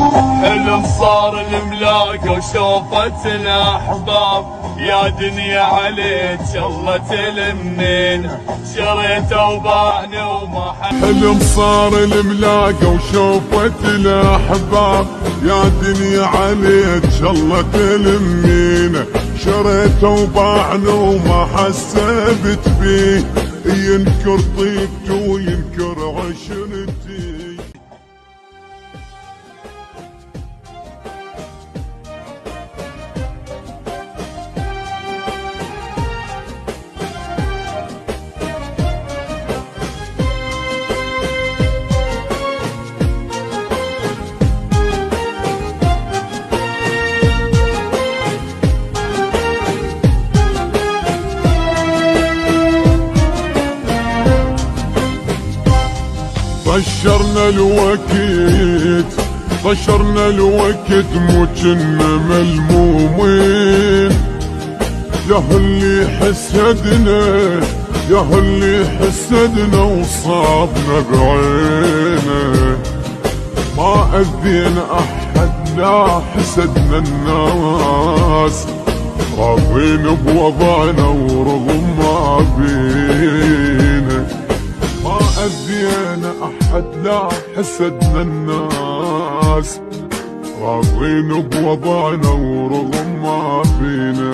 حلم صار الملاك وشوفت الاحباب، يا دنيا عليك الله تلمين، شريت وبعني وما حلم صار الملاك وشوفت الاحباب، يا دنيا عليك الله تلمين، شريت وبعني وما حسبت بيه، ينكر طيبته وينكر عشرتي. طشرنا الوقت مو كنا ملمومين، يا اللي حسدنا وصابنا بعينه، ما اذينا احد لا حسدنا الناس، راضين بوضعنا ورغم ما بينا، ما اذينا احد لا حسدنا الناس، راضين بوضعنا ورغم ما فينا.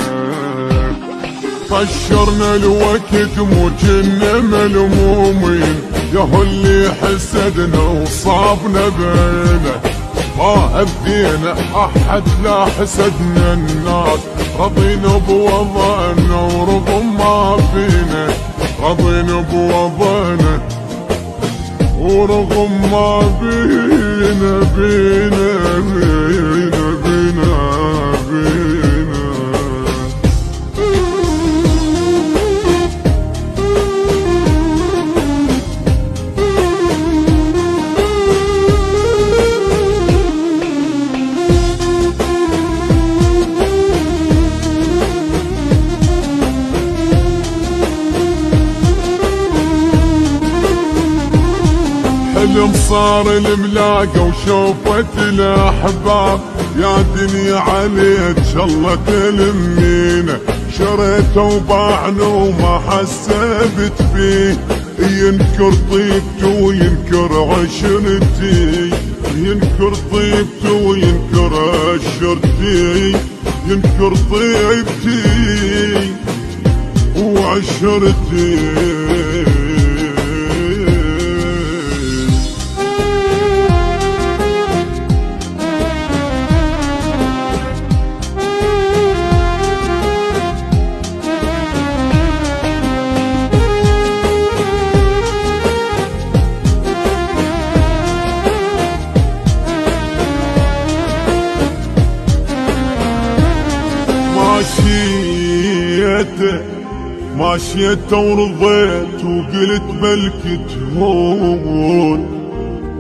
طشرنا الوقت مو كنا ملمومين، يا اللي حسدنا وصابنا بينا، ما اذينا احد لا حسدنا الناس، راضين بوضعنا ورغم ما فينا، راضين بوضعنا ورغم ما بينا بينا بينا بينا بينا. حلم صار الملاك وشوفت الاحباب، يا دنيا عليك الله تلمينا، شريت وباعنا وما حسبت فيه، ينكر طيبته وينكر عشرتي، ينكر طيبته وينكر عشرتي، ينكر طيبتي وعشرتي. ماشيت ورضيت وقلت بلكي تهون،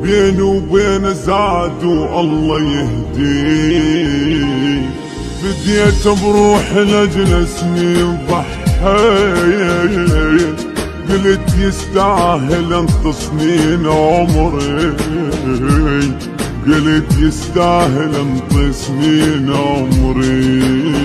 بيني وبين زاد والله يهدي، بديت بروح لاجل سنين ضحيت، قلت يستاهل انت سنين عمري، قلت يستاهل انت سنين عمري.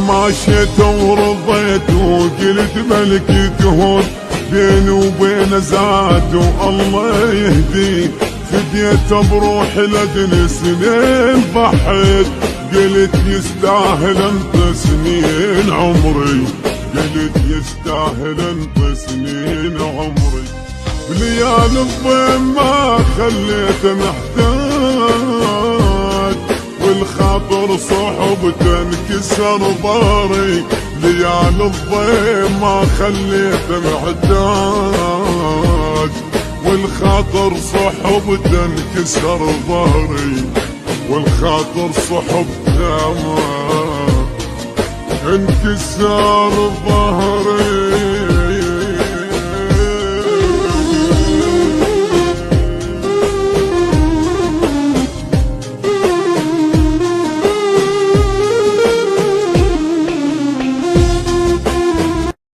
ماشيت ورضيت وقلت ملكي تهون، بيني وبين زاد والله يهدي، فديت بروحي لاجل سنين ضحيت، قلت يستاهل انت سنين عمري، قلت يستاهل انت سنين عمري. بليالي الضيم ما خليته محتاج، والخاطر صحبته انكسر ضهري، ليالي الضيم ما خليته محتاج، والخاطر صحبته انكسر ضهري، والخاطر صحبته ما انكسر ظهري.